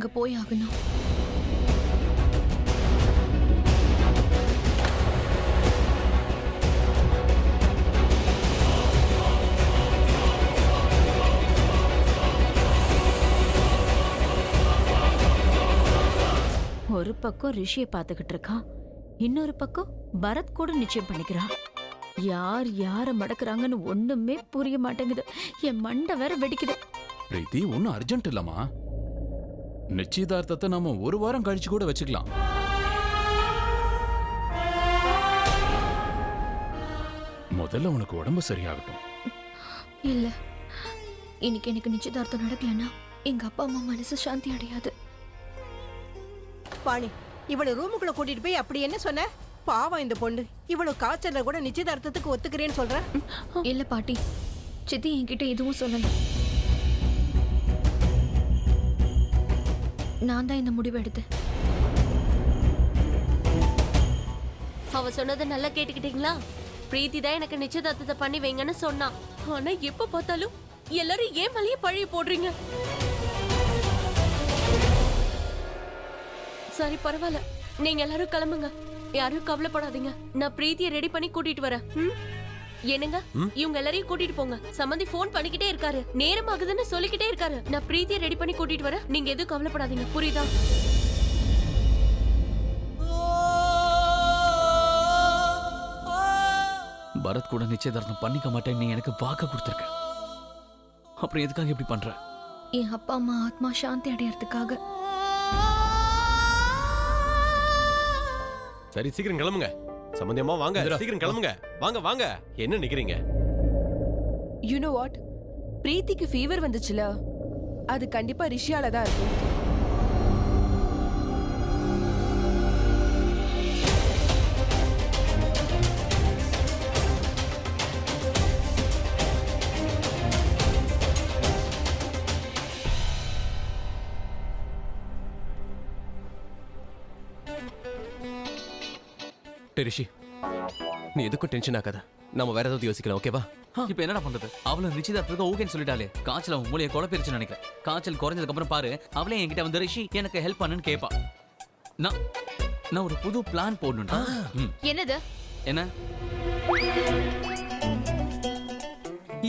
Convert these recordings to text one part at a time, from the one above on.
அங்க போய் ஆகணும். ஒரு பக்கம் ரிஷியை பார்த்துக்கிட்டு இருக்கான், இன்னொரு பக்கம் பரத் கூட நிச்சயம் பண்ணிக்கிறான். யார் யார மடக்குறாங்கன்னு ஒண்ணுமே புரிய மாட்டேங்குது. என் மண்டை வேற வெடிக்குது. பிரீத்தி, ஒன்னும் அர்ஜென்ட் இல்லம்மா. நிச்சயதார்த்தத்தை நாம ஒரு வாரம் கழிச்சு கூட வச்சுக்கலாம். முதல்ல உனக்கு உடம்பு சரியாகட்டும். இல்ல, இன்னைக்கு எனக்கு நிச்சயதார்த்தம் நடக்கலன்னா எங்க அப்பா அம்மா மனசு சாந்தி அடையாது. பாணி, இவளை ரூமுக்குள்ள கூட்டிட்டு போய் அப்படி என்ன சொன்ன? பாவம் இந்த பொண்ணு, இவளுக்கு காய்ச்சல்ல கூட நிச்சயதார்த்தத்துக்கு ஒத்துக்கிறேன்னு சொல்ற. இல்ல பாட்டி, சித்தி என்கிட்ட எதுவும் சொல்லல. நான் தான் இந்த முடிவு எடுத்தேன். அவ சொன்னதை நல்லா கேட்டுக்கிட்டீங்களா? பிரீத்தி தான் எனக்கு நிச்சயதார்த்தத்தை பண்ணி வைங்கன்னு சொன்னா. ஆனா எப்ப பார்த்தாலும் எல்லாரும் ஏன் மேலேயே பழிய போடுறீங்க. சரி, பரவாயில்ல, நீங்க எல்லாரும் கிளம்புங்க. யாரும் கவலைப்படாதீங்க. நான் பிரீத்தியை ரெடி பண்ணி கூட்டிட்டு வரேன். என்னங்க, இவங்க எல்லாரையும் கூட்டிட்டு போங்க. சம்பந்தி போன் பண்ணிக்கிட்டே இருக்காரு, நேரம் ஆகுதுன்னு சொல்லிக்கிட்டே இருக்காரு. நான் பிரீத்தியை ரெடி பண்ணி கூட்டிட்டு வரேன். நீங்க எதுவும் கவலைப்படாதீங்க, புரியுதா? பரத் கூட நிச்சயதார்த்தம் பண்ணிக்க மாட்டேன் நீ எனக்கு வாக்கு கொடுத்துருக்க. அப்புறம் எதுக்காக இப்படி பண்ற? என் அப்பா அம்மா ஆத்மா சாந்தி அடையறதுக்காக. சரி, சீக்கிரம் கிளம்புங்க. சம்பந்தியமா வாங்க, சீக்கிரம் கிளம்புங்க. வாங்க வாங்க, என்ன நிக்கிறீங்க? யூ நோ வாட், பிரீத்திக்கு ஃபீவர் வந்துச்சுல, அது கண்டிப்பா ரிஷியால தான் இருக்கும். ரிஷி, நீ எதுக்கும் டென்ஷன் ஆகாத. நம்ம வேற ஏதாவது யோசிக்கலாம், ஓகேவா? இப்ப என்னடா பண்றது? அவள நிச்சயதார்த்தத்துக்கு ஓகேன்னு சொல்லிட்டாலே. காய்ச்சல் அவன் மூளையை குழப்பிருச்சுன்னு நினைக்கிறேன். காய்ச்சல் குறைஞ்சதுக்கு அப்புறம் பாரு, அவளே என்கிட்ட வந்து ரிஷி எனக்கு ஹெல்ப் பண்ணுன்னு கேப்பா. நான் ஒரு புது பிளான் போடணும்டா. என்னது? என்ன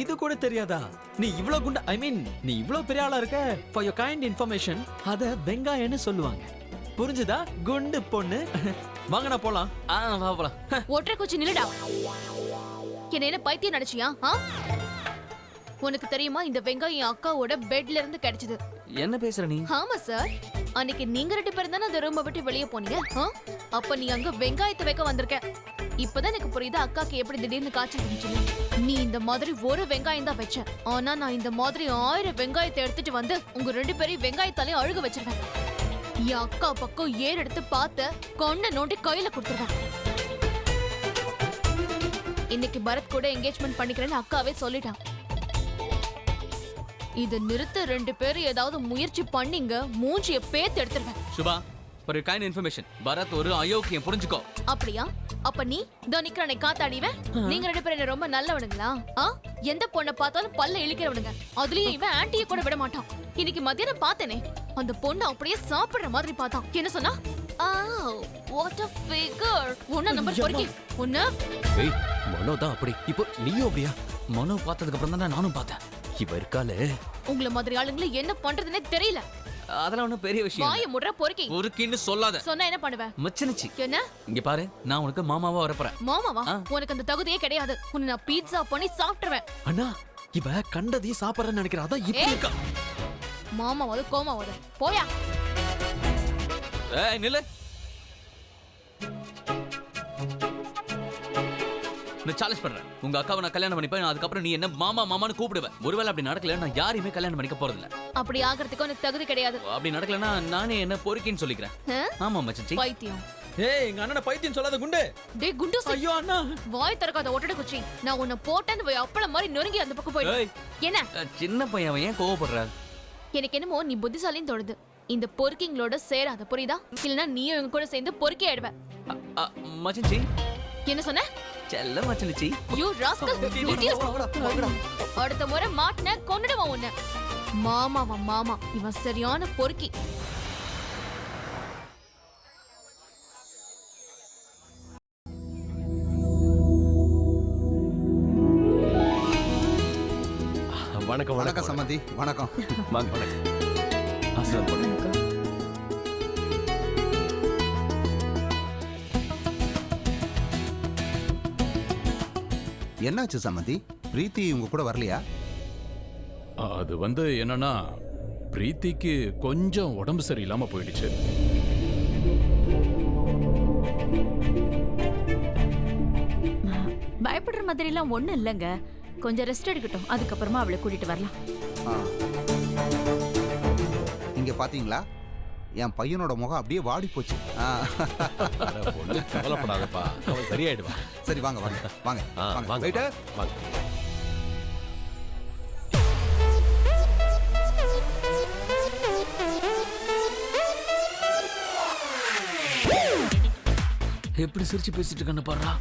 இது கூட தெரியாதா? நீ இவ்ளோ குண்டா, ஐ மீன் நீ இவ்ளோ பெரிய ஆளா இருக்க. ஃபார் யுவர் கைண்ட் இன்ஃபர்மேஷன், அத வெங்காயம்னு சொல்லுவாங்க. புரிஞ்சுதா? குண்டு பொண்ணு. வாங்கடா போலாம். வா போலாம். ஒற்றை குச்சி நில்லுடா. என்ன பைத்தியம் நினைச்சியா? உனக்கு தெரியுமா, இந்த வெங்காயம் என் அக்காவோட பெட்ல இருந்து கிடைச்சது. என்ன பேசுற நீ? ஆமா சார், அன்னைக்கு நீங்க 2 பேரும் தானே அந்த ரூமை விட்டு வெளியே போனீங்க. அப்ப நீ அங்க வெங்காயத்தை வைக்க வந்திருக்க. இப்பதான் எனக்கு புரியுது அக்காக்கு எப்படி திடீர்னு காய்ச்சல் இருந்துச்சுன்னு. நீ இந்த மாதிரி ஒரு வெங்காயம் தான் வச்ச, ஆனா நான் இந்த மாதிரி 1000 வெங்காயத்தை எடுத்துட்டு வந்து உங்க 2 பேரையும் வெங்காயத்தாலே அழுக வச்சிருவேன். என் அக்கா பக்கம் ஏர் எடுத்து பார்த்த கொண்ட நோண்டி கையில கொடுத்துருவேன். இன்னைக்கு பரத் கூட என்கேஜ்மெண்ட் பண்ணிக்கிறேன்னு அக்காவே சொல்லிட்டான். இத நிறுத்த 2 பேரும் ஏதாவது முயற்சி பண்ணீங்க, மூஞ்சிய பேத்து எடுத்துருவேன். சுபா, ஒரு கைண்ட் இன்ஃபர்மேஷன். பரத் ஒரு அயோக்கியம், புரிஞ்சுக்கோ. அப்படியா? அப்ப நீ நிக்கிறனை காத்தாடிவேன். நீங்க 2 பேரும் என்ன ரொம்ப நல்லவனுங்களா? எந்த பொண்ணை பார்த்தாலும் பல்ல இழுக்கிறவனுங்க. அதுலயும் இவன் ஆன்ட்டிய கூட விட மாட்டான். இன்னைக்கு மத்தியானம் பார்த்தேனே, அந்த பொண்ணு அப்படியே சாப்பிடுற மாதிரி பார்த்தான். என்ன சொன்னா? What a figure. ஒண்ணு நம்பர் பொறுக்கி ஒண்ணு. ஏய், மனோ தான் அப்படி. இப்போ நீயும் அப்படியா? மனோ பார்த்ததுக்கு அப்புறம் தான் நானும் பார்த்தேன். இவ இருக்காளே, உங்கள மாதிரி ஆளுங்களை என்ன பண்றதுன்னே தெரியல. அதெல்லாம் ஒண்ணும் பெரிய விஷயம். வாயை முடுற பொறுக்கி. பொறுக்கின்னு சொல்லாத. சொன்னா என்ன பண்ணுவ? மச்சனிச்சி. என்ன? இங்க பாரு, நான் உனக்கு மாமாவா வரப்போறேன். மாமாவா? உனக்கு அந்த தகுதியே கிடையாது. உன்னை நான் பீட்சா பண்ணி சாப்பிட்டுருவேன். அண்ணா, இவ கண்டதையும் சாப்பிடறன்னு நினைக்கிறா. அதான் இப்படி இருக்கா. மாமாவாது கோமாவாது, போயா. ஏய் நில்லு. நான் சேலஞ்ச் பண்றேன். உங்க அக்காவை நான் கல்யாணம் பண்ணிப்பேன். அதுக்கப்புறம் நீ என்ன மாமா மாமான்னு கூப்பிடுவேன். ஒருவேளை அப்படி நடக்கல, நான் யாரையுமே கல்யாணம் பண்ணிக்க போறது இல்ல. அப்படி ஆகிறதுக்கு உனக்கு தகுதி கிடையாது. அப்படி நடக்கலன்னா நானே என்ன பொறுக்கின்னு சொல்லிக்கிறேன். ஆமா மச்சி. பைத்தியம். ஏய், எங்க அண்ணனை பைத்தியம் சொல்லாத குண்டு. டேய் குண்டு, ஐயோ அண்ணா, வாய் திறக்காத ஒட்டடை குச்சி. நான் உன்னை போட்டேன்னு போய் அப்பள மாதிரி நொறுங்கி அந்த பக்கம் போயிடு. என்ன சின்ன பையன், அவன் ஏன் கோவப்படுறாரு? எனக்கு என்னமோ நீ புத்திசாலின்னு தோணுது. இந்த பொறுக்கிங்களோட சேராத, புரியுதா? இல்லனா நீயும் இவங்க கூட சேர்ந்து பொறுக்கி ஆயிடுவ. மச்சி. என்ன சொன்ன? செல்ல மச்சனிச்சி. You rascal. அடுத்த முறை மாட்டின கொன்னுடுவான் உன்னை. மாமாவா மாமா, இவன் சரியான பொறுக்கி. வணக்கம் வணக்கம் சம்மந்தி வணக்கம். வாங்க வணக்கம். ஆசீர்வாதம் பண்ணுங்க. என்னாச்சு சம்மந்தி? பிரீத்தி உங்க கூட வரலையா? அது வந்து என்னன்னா பிரீத்திக்கு கொஞ்சம் உடம்பு சரியில்லாம போயிடுச்சு. பயப்படுற மாதிரிலாம் ஒண்ணும் இல்லைங்க. கொஞ்சம் ரெஸ்ட் எடுக்கட்டும், அதுக்கப்புறமா அவளை கூட்டிட்டு வரலாம். ஆ. இங்க பாத்தீங்களா, என் பையனோட முகம் அப்படியே வாடி போச்சு. ஒண்ணும் கவலைப்படாதப்பா, அவன் சரியாயிடுவான். சரி வாங்க வாங்க வாங்க வாங்க வாங்க Waiter. வாங்க. எப்படி சிரிச்சு பேசிட்டு இருக்கன்னு பாருடா.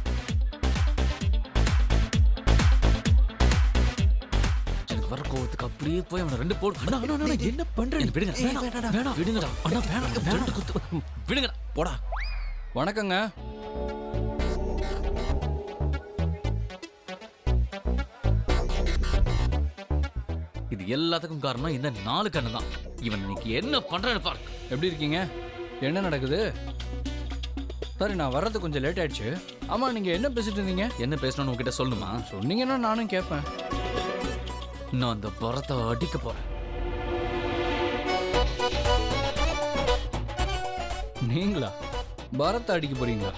எனக்கு வர கோவத்துக்கு அப்படியே போய் அவனை 2 போடு. அண்ணா, அண்ணா, அண்ணா, என்ன பண்ற நீ? விடுங்க. வேணாம் விடுங்கடா. அண்ணா வேணாம். 2 குத்து. விடுங்கடா. போடா. வணக்கங்க. இது எல்லாத்துக்கும் காரணம் இந்த 4 கண்ணு தான். இவன் இன்னைக்கு என்ன பண்றான்னு பாரு. எப்படி இருக்கீங்க? என்ன நடக்குது? சரி, நான் வர்றது கொஞ்சம் லேட் ஆயிடுச்சு. ஆமா, நீங்க என்ன பேசிட்டு இருந்தீங்க? என்ன பேசணும்னு உங்ககிட்ட சொல்லணுமா? சொன்னீங்கன்னா நானும் கேட்பேன். நான் அந்த பரத்தை அடிக்க போறேன். நீங்களா பரத்தை அடிக்க போறீங்களா?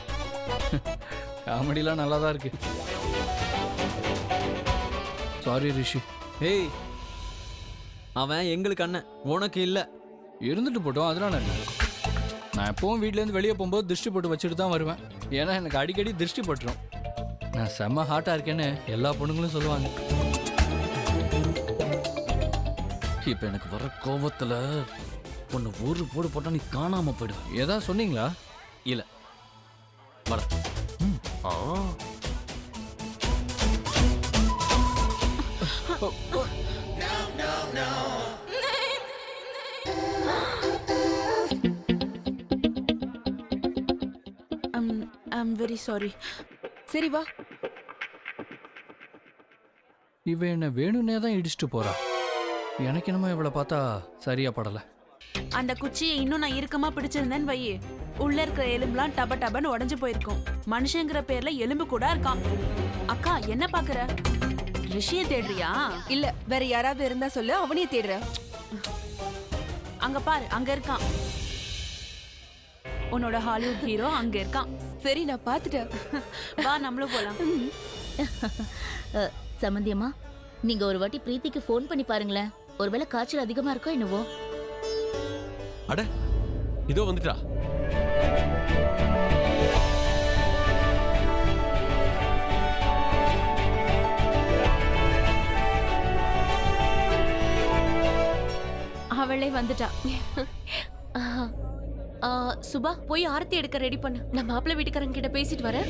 காமெடிலாம் நல்லா தான் இருக்கு. சாரி ரிஷி. ஏய், அவன் எங்களுக்கு அண்ணன், உனக்கு இல்ல. இருந்துட்டு போட்டோம், அதனால என்ன? நான் எப்பவும் வீட்டிலேருந்து வெளியே போகும்போது திருஷ்டி போட்டு வச்சுட்டு தான் வருவேன். ஏன்னா எனக்கு அடிக்கடி திருஷ்டி பட்டுரும். நான் செம்ம ஹாட்டாக இருக்கேன்னு எல்லா பொண்ணுங்களும் சொல்லுவாங்க. இப்ப எனக்கு வர கோபத்துல உன்னை ஒரு போடு போட்டா நீ காணாம போயிடுவ. ஏதா சொன்னீங்களா? இல்ல வர. ஆ. I'm very sorry. சரி வா. இவ என்ன வேணும்னே தான் இடிச்சுட்டு போறா. எனக்கு என்னமோ இவளை பார்த்தா சரியா படல. அந்த குச்சியை இன்னும் நான் இறுக்கமா பிடிச்சிருந்தேன்னு வையே, உள்ள இருக்கிற எலும்புலாம் டப டபன்னு உடைஞ்சு போயிருக்கும். மனுஷங்கிற பேர்ல எலும்பு கூட இருக்கான். அக்கா என்ன பாக்குற? ரிஷிய தேடுறியா? இல்ல, வேற யாராவது இருந்தா சொல்லு, அவனையே தேடுற. அங்க பாரு, அங்க இருக்கான். உன்னோட ஹாலிவுட் ஹீரோ அங்க இருக்கான். சரி, நான் பாத்துட்டேன். வா நம்மளும் போலாம். சம்மந்தியம்மா, நீங்க ஒரு வாட்டி பிரீத்திக்கு ஃபோன் பண்ணி பாருங்களேன். ஒருவேளை காய்ச்சல் அதிகமா இருக்கோ என்னவோ. அட இதோ வந்துட்டா. அவளே வந்துட்டா. சுபா, போய் ஆரத்தி எடுக்க ரெடி பண்ணு. நான் மாப்பிள்ளை வீட்டுக்காரங்க கிட்ட பேசிட்டு வரேன்.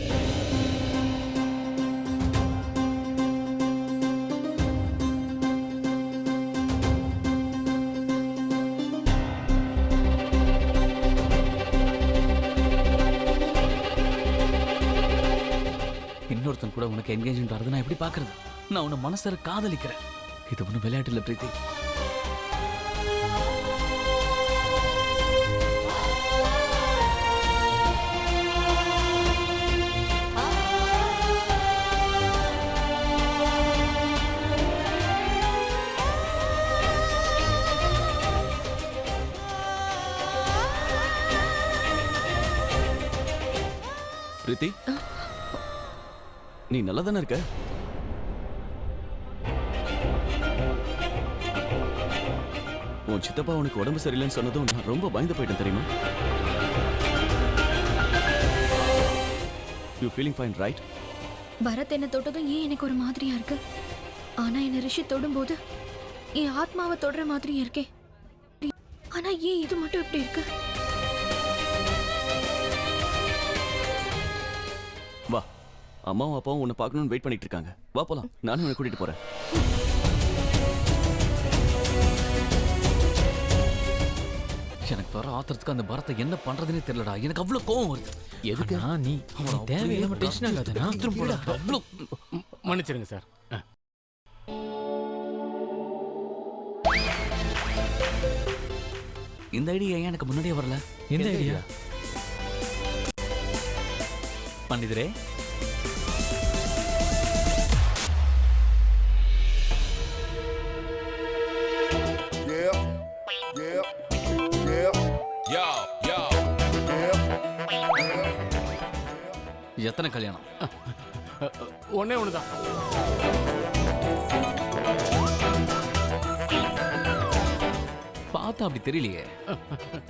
இன்னொருத்தன் கூட உனக்கு என்கேஜ்மெண்ட் ஆகுது, நான் எப்படி பாக்குறது? நான் உன்னை மனசார காதலிக்கிறேன். இது ஒன்றும் விளையாட்டு இல்லை பிரீத்தி. பிரீத்தி, நீ நல்லா தானே இருக்க? உன் சித்தப்பா உனக்கு உடம்பு சரியில்லைன்னு சொன்னதும் நான் ரொம்ப பயந்து போயிட்டேன் தெரியுமா? You feeling fine right? Bharat என்ன தொட்டதும் ஏன் எனக்கு ஒரு மாதிரியா இருக்கு? ஆனா என்ன ரிஷி தொடும்போது என் ஆத்மாவை தொடர மாதிரியே இருக்கே. ஆனா ஏன் இது மட்டும் இப்படி இருக்கு? வா, அம்மாவும் அப்பாவும் உன்னை பார்க்கணும்னு வெயிட் பண்ணிட்டு இருக்காங்க. வா போலாம், நானும் உன்னை கூட்டிட்டு போறேன். எனக்கு வர ஆத்திரத்துக்கு அந்த பரத்தை என்ன பண்றதுன்னே தெரியலடா. எனக்கு அவ்வளவு கோவம் வருது. எதுக்கு நீ தேவையில்லாம டென்ஷன் ஆகாதனா? அவ்வளவு மன்னிச்சிருங்க சார். இந்த ஐடியா ஏன் எனக்கு முன்னாடியே வரல? எந்த ஐடியா? பண்டிதரே, எத்தனை கல்யாணம்? ஒன்னே ஒண்ணுதான். பார்த்தா அப்படி தெரியலையே.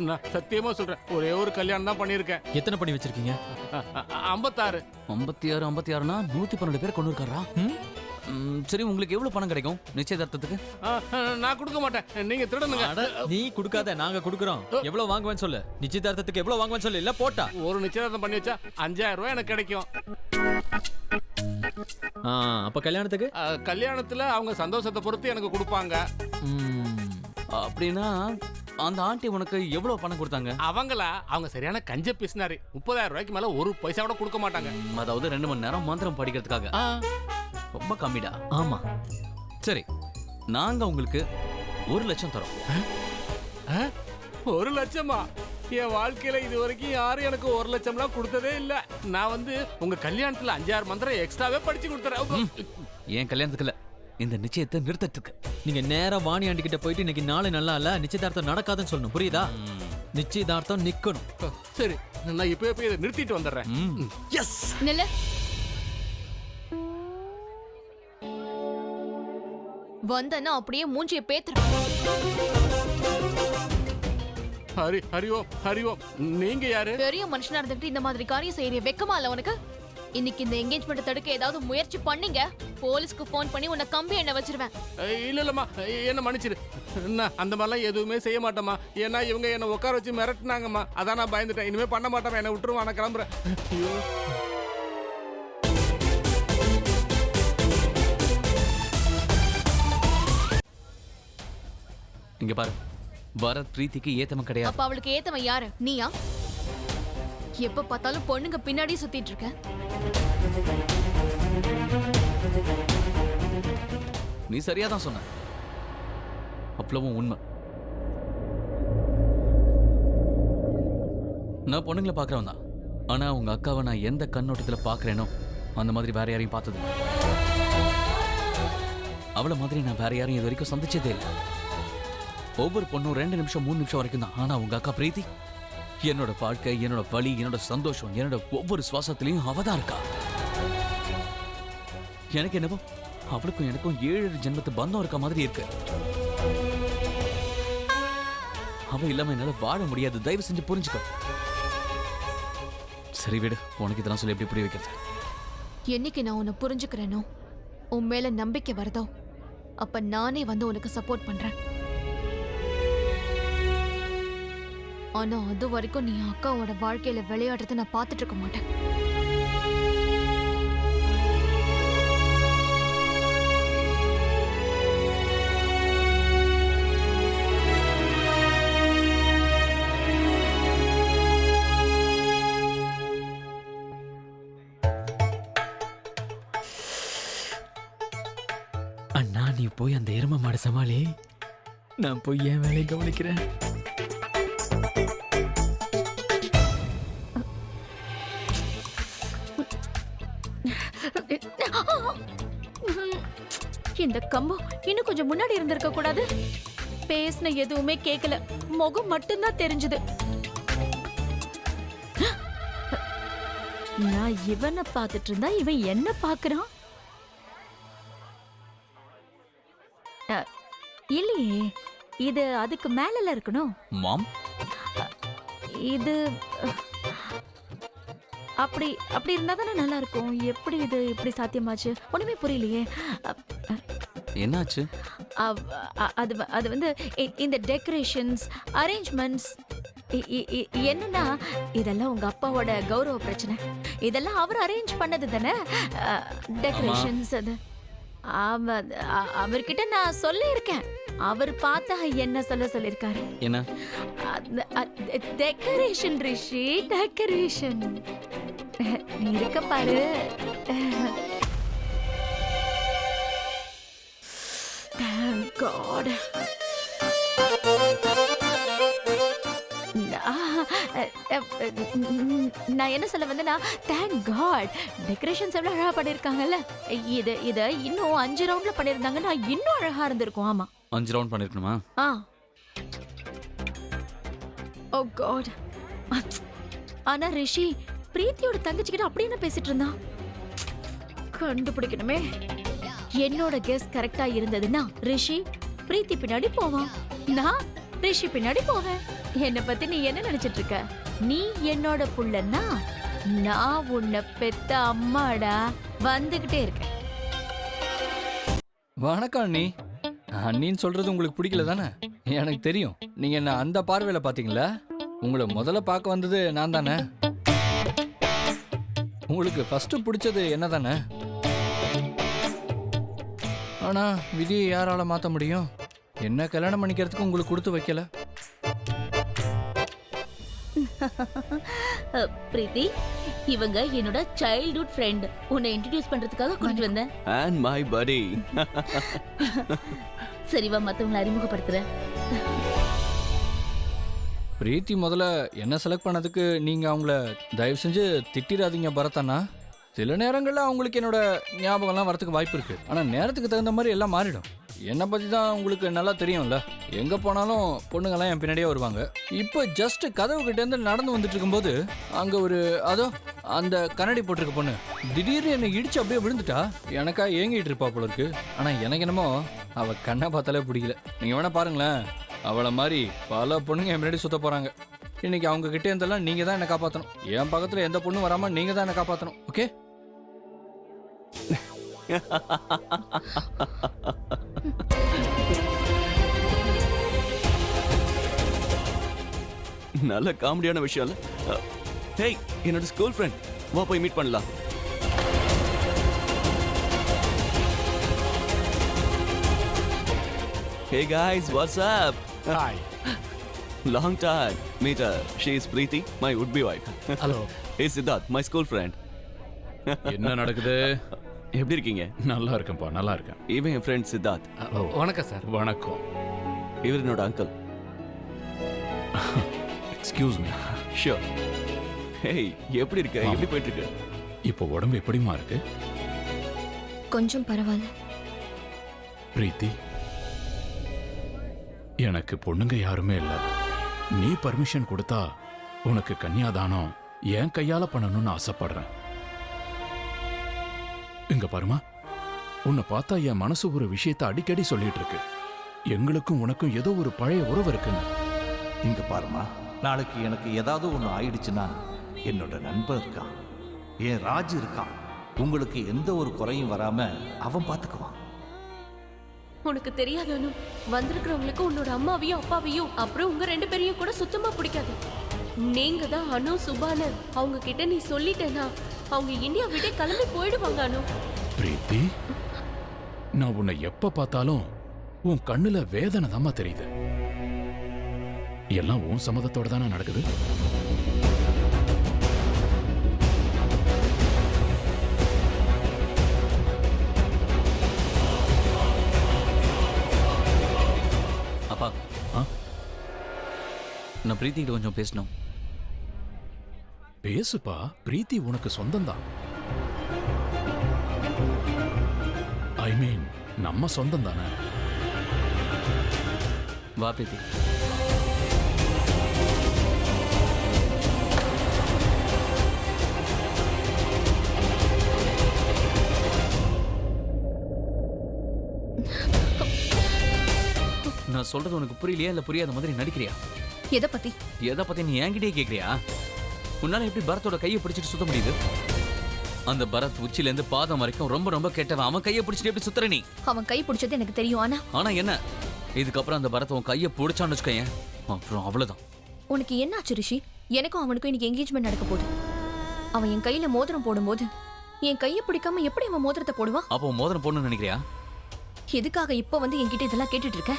நான் சத்தியமா சொல்றேன், ஒரே ஒரு கல்யாணம் தான் பண்ணியிருக்கேன். எத்தனை பண்ணி வச்சிருக்கீங்க? 56. 56னா 112 பேர் கொண்டு இருக்காரா? சரி, உங்களுக்கு எவ்வளவு பணம் கிடைக்கும் நிச்சயதார்த்தத்துக்கு? நான் கொடுக்க மாட்டேன், நீங்க திருடனுங்க. நீ கொடுக்காத, நாங்க கொடுக்கறோம். எவ்வளவு வாங்குவேன்னு சொல்லு. நிச்சயதார்த்தத்துக்கு எவ்வளவு வாங்குவேன்னு சொல்லு, இல்ல போட்டா. ஒரு நிச்சயதார்த்தம் பண்ணி வச்சா 5000 ரூபாய் எனக்கு கிடைக்கும். அப்ப கல்யாணத்துக்கு? கல்யாணத்துல அவங்க சந்தோஷத்தை பொறுத்து எனக்கு கொடுப்பாங்க. அப்படின்னா அந்த ஆண்டி உனக்கு எவ்வளவு பணம் கொடுத்தாங்க? அவங்க சரியான கஞ்ச பிசினாரி. 30000 ரூபாய்க்கு மேல ஒரு பைசா கூட கொடுக்க மாட்டாங்க. அதாவது 2 மணி நேரம் மந்திரம் படிக்கிறதுக்காக. ரொம்ப கம்மிடா. ஆமா. சரி, நாங்க உங்களுக்கு 1 லட்சம் தரோம். 1 லட்சமா? என் வாழ்க்கையில இது வரைக்கும் யாரும் எனக்கு 1 லட்சம்லாம் கொடுத்ததே இல்ல. நான் உங்க கல்யாணத்துல 5-6 மந்திரம் எக்ஸ்ட்ராவே படிச்சு கொடுத்துறேன். என் கல்யாணத்துக்கு இல்ல, இந்த நிச்சயத்தை நிறுத்தத்துக்கு. நீங்க நேரா வாணி ஆண்டி கிட்ட போயிட்டு இன்னைக்கு நாளை நல்லா இல்ல, நிச்சயதார்த்தம் நடக்காதுன்னு சொல்லணும். புரியுதா? நிச்சயதார்த்தம் நிக்கணும். சரி, நான் இப்பவே போய் இதை நிறுத்திட்டு வந்துடுறேன். எஸ். நில்லு. வந்தனா அப்படியே மூஞ்சிய பேத்துறேன். ஹரிஓம், நீங்க யாரு? பெரிய மனுஷனா இருந்துட்டு இந்த மாதிரி காரியம் செய்யறிய வெக்கமா இல்ல உனக்கு? இன்னைக்கு இந்த என்கேஜ்மெண்ட் தடுக்க ஏதாவது முயற்சி பண்ணீங்க, போலீஸ்க்கு போன் பண்ணி உன்னை கம்பி எண்ண வச்சிருவேன். இல்லம்மா, என்ன மன்னிச்சிரு. அந்த மாதிரிலாம் எதுவுமே செய்ய மாட்டேம்மா. ஏன்னா இவங்க என்ன உட்கார வச்சு மிரட்டினாங்கம்மா. அதான் நான் பயந்துட்டேன். இனிமே பண்ண மாட்டேன், என்ன விட்டுருவான், நான் கிளம்புறேன். ஐயோ, இங்க பாரு, பரத் பிரீத்திக்கு ஏத்தவன் கிடையாது. அப்ப அவளுக்கு ஏத்தவன் யாரு? நீயா? எப்ப பார்த்தாலும் பொண்ணுங்க பின்னாடி சுத்திட்டு இருக்க. நீ சரியா தான் சொன்ன, அவ்வளவும் உண்மை. நான் பொண்ணுங்களை பாக்குறவன் தான். ஆனா உங்க அக்காவை நான் எந்த கண்ணோட்டத்துல பாக்குறேனோ அந்த மாதிரி வேற யாரையும் பார்த்தது. அவளை மாதிரி நான் வேற யாரையும் இது வரைக்கும் சந்திச்சதே இல்லை. ஒவ்வொரு பொண்ணும் 2 நிமிஷம் 3 நிமிஷம் வரைக்கும் தான். ஆனா உங்க அக்கா பிரீத்தி என்னோட வாழ்க்கை, என்னோட வலி, என்னோட சந்தோஷம், என்னோட ஒவ்வொரு சுவாசத்திலையும் அவதான் இருக்கா. எனக்கு என்னவோ அவளுக்கும் எனக்கும் 7 ஜென்மத்து பந்தம் இருக்க மாதிரி இருக்கு. அவ இல்லாம என்னால வாழ முடியாது. தயவு செஞ்சு புரிஞ்சுக்க. சரி விடு, உனக்கு இதெல்லாம் சொல்லி எப்படி புரிய வைக்கிறது? என்னைக்கு நான் உன்னை புரிஞ்சுக்கிறேனோ, உன் மேல நம்பிக்கை வருதோ, அப்ப நானே உனக்கு சப்போர்ட் பண்றேன். ஆனா அது வரைக்கும் நீ அக்காவோட வாழ்க்கையில விளையாடுறத நான் பார்த்துட்டு இருக்க மாட்டேன். அண்ணா, நீ போய் அந்த எரும மாடு சமாளி, நான் போய் என் வேலையை கவனிக்கிறேன். இந்த கம்பம் இன்னும் கொஞ்சம் முன்னாடி இருந்திருக்க கூடாது. பேசின எதுவுமே கேட்கல, முகம் மட்டும்தான் தெரிஞ்சது. நான் இவனை பார்த்துட்டு இருந்தா இவன் என்ன பார்க்கறான்? இல்லையே, இது அதுக்கு மேல இருக்கணும். மாம், இது அப்படி அப்படி இருந்தா தானே நல்லா இருக்கும். எப்படி இது இப்படி சாத்தியமாச்சு? ஒண்ணுமே புரியலையே. என்னாச்சு? அது இந்த டெக்கரேஷன்ஸ், அரேஞ்ச்மெண்ட்ஸ் என்னன்னா, இதெல்லாம் உங்க அப்பாவோட கௌரவ பிரச்சனை. இதெல்லாம் அவர் அரேஞ்ச் பண்ணது தானே. டெக்கரேஷன்ஸ் அது அவர்கிட்ட நான் சொல்லியிருக்கேன். அவர் பார்த்தா என்ன சொல்லியிருக்காரு? என்ன? டெக்கரேஷன் ரிஷி, டெக்கரேஷன். நீ இருக்க பாரு. Thank God. நான் என்ன சொல்ல வந்தேன்னா தேங்க் காட் டெக்கரேஷன்ஸ் எவ்வளவு அழகா பண்ணிருக்காங்கல்ல. இத இன்னும் 5 ரவுண்ட்ல பண்ணிருந்தாங்கன்னா இன்னும் அழகா இருந்திருக்கும். ஆமா 5 ரவுண்ட் பண்ணிருக்கணுமா? ஓ காட். ஆனா ரிஷி பிரீத்தியோட தங்கச்சிக்கிட்ட அப்படி என்ன பேசிட்டு இருந்தா? கண்டுபிடிக்கணுமே. என்னோட கெஸ் கரெக்டா இருந்ததுன்னா ரிஷி பிரீத்தி பின்னாடி போவான், நான் ரிஷி பின்னாடி போவேன். என்ன பத்தி நீ என்ன நினைச்சிட்டு இருக்க? நீ என்னோட புள்ளன்னா நான் உன்னை பெத்த அம்மாடா. வந்துகிட்டே இருக்கேன். வணக்கம் அண்ணி. அண்ணின்னு சொல்றது உங்களுக்கு பிடிக்கல தானே? எனக்கு தெரியும். நீங்க என்ன அந்த பார்வையில பாத்தீங்களா? உங்களை முதல்ல பார்க்க வந்தது நான் தானே. உங்களுக்கு ஃபர்ஸ்ட் பிடிச்சது என்ன தானே? ஆனா விதியை யாரால மாத்த முடியும்? என்ன கல்யாணம் பண்ணிக்கிறதுக்கு உங்களுக்கு கொடுத்து வைக்கல. பிரீத்தி, இவங்க என்னோட சைல்ட்ஹுட் ஃப்ரெண்ட். உன்னை இன்ட்ரோடியூஸ் பண்றதுக்காக கூட்டிட்டு வந்தேன். அண்ட் மை படி. சரிவா, மத்தவங்களை அறிமுகப்படுத்துறேன். பிரீத்தி முதல்ல என்ன செலக்ட் பண்ணதுக்கு நீங்க அவங்கள தயவு செஞ்சு திட்டிடாதீங்க பரத்தண்ணா. சில நேரங்களில் அவங்களுக்கு என்னோட ஞாபகம்லாம் வரதுக்கு வாய்ப்பு இருக்கு. ஆனால் நேரத்துக்கு தகுந்த மாதிரி எல்லாம் மாறிடும். என்னை பற்றி தான் உங்களுக்கு நல்லா தெரியும்ல. எங்கே போனாலும் பொண்ணுங்கள்லாம் என் பின்னாடியே வருவாங்க. இப்போ ஜஸ்ட் கதவு கிட்டேருந்து நடந்து வந்துட்டு இருக்கும்போது அங்கே அந்த கண்ணாடி போட்டிருக்க பொண்ணு திடீர்னு என்னை இடிச்சு அப்படியே விழுந்துட்டா. எனக்கா ஏங்கிட்டு இருப்பா போல இருக்கு. ஆனால் எனக்கு என்னமோ அவள் கண்ணை பார்த்தாலே பிடிக்கல. நீங்கள் வேணா பாருங்களேன், அவளை மாதிரி பல பொண்ணுங்க என் முன்னாடி சுத்த போகிறாங்க. இன்னைக்கு அவங்க கிட்டே இருந்தெல்லாம் நீங்கள் தான் என்னை காப்பாற்றணும். என் பக்கத்தில் எந்த பொண்ணும் வராமல் நீங்கள் தான் என்னை காப்பாற்றணும். ஓகே? நல்ல காமெடியான விஷயம் இல்ல? ஹேய், என்னோட ஸ்கூல் ஃப்ரெண்ட், வா போய் மீட் பண்ணலாம். Hey guys, what's up? Hi. Long time. Meet her. She is Preeti, my would-be wife. Hello. Hey Siddharth, my school friend. என்ன நடக்குது? எப்படி இருக்கீங்க? நல்லா இருக்கேன்ப்பா, நல்லா இருக்கேன். இவன் என் ஃப்ரெண்ட் சித்தார்த். வணக்கம் சார். வணக்கம். இவர் என்னோட uncle. Excuse me. Sure. Hey, எப்படி இருக்க? எப்படி போயிட்டு இருக்கு? இப்போ உடம்பு எப்படிமா இருக்கு? கொஞ்சம் பரவாயில்ல. பிரீத்தி, எனக்கு பொண்ணுங்க யாருமே இல்ல. நீ பர்மிஷன் கொடுத்தா உனக்கு கன்னியாதானம் என் கையால பண்ணணும்னு ஆசைப்படுறேன். இங்க பாருமா, உன்னை பார்த்தா என் மனசு ஒரு விஷயத்தை அடிக்கடி சொல்லிட்டு இருக்கு. எங்களுக்கும் உனக்கும் ஏதோ ஒரு பழைய உறவு இருக்குன்னு. இங்க பாருமா, நாளைக்கு எனக்கு ஏதாவது ஒன்று ஆயிடுச்சுன்னா என்னோட நண்பன் இருக்கான், என் ராஜு இருக்கான். உங்களுக்கு எந்த ஒரு குறையும் வராம அவன் பார்த்துக்குவான். உனக்கு தெரியாதானு வந்திருக்கிறவங்களுக்கு உன்னோட அம்மாவையும் அப்பாவையும் அப்புறம் உங்க 2 பேரையும் கூட சுத்தமா பிடிக்காது. நீங்க தான் அனு சுபான்னு அவங்க கிட்ட நீ சொல்லிட்டேனா அவங்க இந்தியா விட்டே கிளம்பி போயிடுவாங்க. அனு, பிரீத்தி, நான் உன்னை எப்ப பார்த்தாலும் உன் கண்ணுல வேதனை தாம்மா தெரியுது. எல்லாம் உன் சம்மதத்தோட தானே நடக்குது. அப்பா, நான் பிரீத்தி கிட்ட கொஞ்சம் பேசணும். பேசுப்பா, பிரீத்தி உனக்கு சொந்தம்தான். ஐ மீன், நம்ம சொந்தம் தானே. வா பிரீத்தி. நான் சொல்றது உனக்கு புரியலையா இல்ல புரியாத மாதிரி நடிக்கிறியா? எதை பத்தி நீ என்கிட்டயே கேக்குறியா? உன்னால எப்படி பரத்தோட கையை பிடிச்சிட்டு சுத்த முடியுது? அந்த பரத் உச்சில இருந்து பாதம் வரைக்கும் ரொம்ப ரொம்ப கெட்டவன். அவன் கையை பிடிச்சிட்டு எப்படி சுத்துற நீ? அவன் கை பிடிச்சது எனக்கு தெரியும். ஆனா என்ன, இதுக்கப்புறம் அந்த பரத் உன் கையை பிடிச்சான்னு வச்சுக்கோயேன், அப்புறம் அவ்வளவுதான். உனக்கு என்ன ஆச்சு ரிஷி? எனக்கும் அவனுக்கும் இன்னைக்கு என்கேஜ்மெண்ட் நடக்க போகுது. அவன் என் கையில மோதிரம் போடும்போது என் கையை பிடிக்காம எப்படி அவன் மோதிரத்தை போடுவான்? அப்போ மோதிரம் போடணும்னு நினைக்கிறியா? எதுக்காக இப்ப வந்து என்கிட்ட இதெல்லாம் கேட்டுட்டு இருக்க?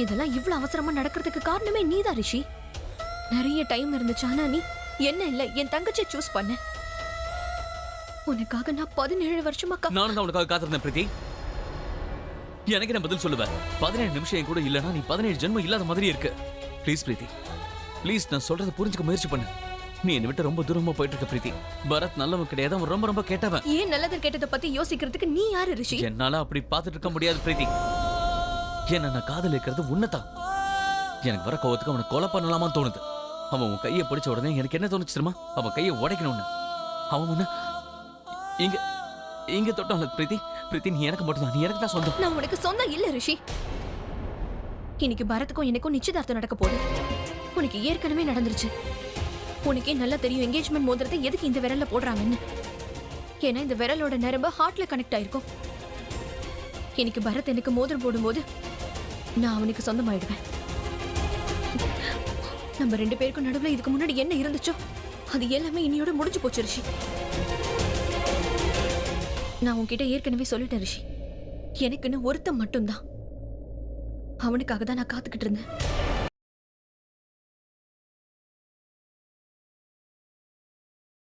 இதெல்லாம் இவ்வளவு அவசரமா நடக்கிறதுக்கு காரணமே நீதான் ரிஷி. நிறைய டைம் இருந்துச்சு, ஆனா நீ என்ன இல்ல என் தங்கச்சியை சூஸ் பண்ண. உனக்காக நான் 17 வருஷமா நானும் தான் உனக்காக காத்திருந்தேன் பிரீத்தி. எனக்கு என்ன பதில் சொல்லுவேன்? 17 நிமிஷம் கூட இல்லைன்னா நீ 17 ஜென்மம் இல்லாத மாதிரி இருக்கு. ப்ளீஸ் பிரீத்தி, ப்ளீஸ் நான் சொல்றதை புரிஞ்சுக்க முயற்சி பண்ணு. நீ என்னை விட்டு ரொம்ப தூரமா போயிட்டு இருக்க பிரீத்தி. பரத் நல்லவன் கிடையாது, அவன் ரொம்ப ரொம்ப கேட்டவன். ஏன் நல்லது கெட்டதை பத்தி யோசிக்கிறதுக்கு நீ யாரு ரிஷி? என்னால அப்படி பார்த்துட்டு இருக்க முடியாது பிரீத்தி. என்ன நான் காதலிக்கிறது உன்னதான். எனக்கு வர கோவத்துக்கு அவனை கொலை பண்ணலாமான்னு தோணுது. அவன் உன் கையை பிடிச்ச உடனே எனக்கு என்ன தோணுச்சு தெரியுமா? அவன் கையை உடைக்கணும்னு. அவன் முன்ன இங்க இங்க தொட்டான் பிரீத்தி. பிரீத்தி நீ எனக்கு மட்டும்தான், நீ எனக்கு தான் சொந்தம். நான் உனக்கு சொந்தம் இல்ல ரிஷி. இன்னைக்கு பரத்துக்கும் எனக்கும் நிச்சயதார்த்தம் நடக்க போகுது. உனக்கு ஏற்கனவே நடந்துருச்சு. உனக்கே நல்லா தெரியும் என்கேஜ்மெண்ட் மோதிரத்தை எதுக்கு இந்த விரல்ல போடுறாங்கன்னு. ஏன்னா இந்த விரலோட நரம்பு ஹார்ட்ல கனெக்ட் ஆயிருக்கும். இன்னைக்கு பரத் எனக்கு மோதிரம் போடும்போது நான் அவனுக்கு சொந்தமாயிடுவேன். நம்ம 2 பேருக்கும் நடுவுல இதுக்கு முன்னாடி என்ன இருந்துச்சோ அது எல்லாமே இனியோட முடிஞ்சு போச்சு ரிஷி. நான் உன்கிட்ட ஏற்கனவே சொல்லிட்டேன் ரிஷி. எனக்குன்னு ஒருத்தன் மட்டும்தான். அவனுக்காக தான் நான் காத்துக்கிட்டு இருந்தேன்.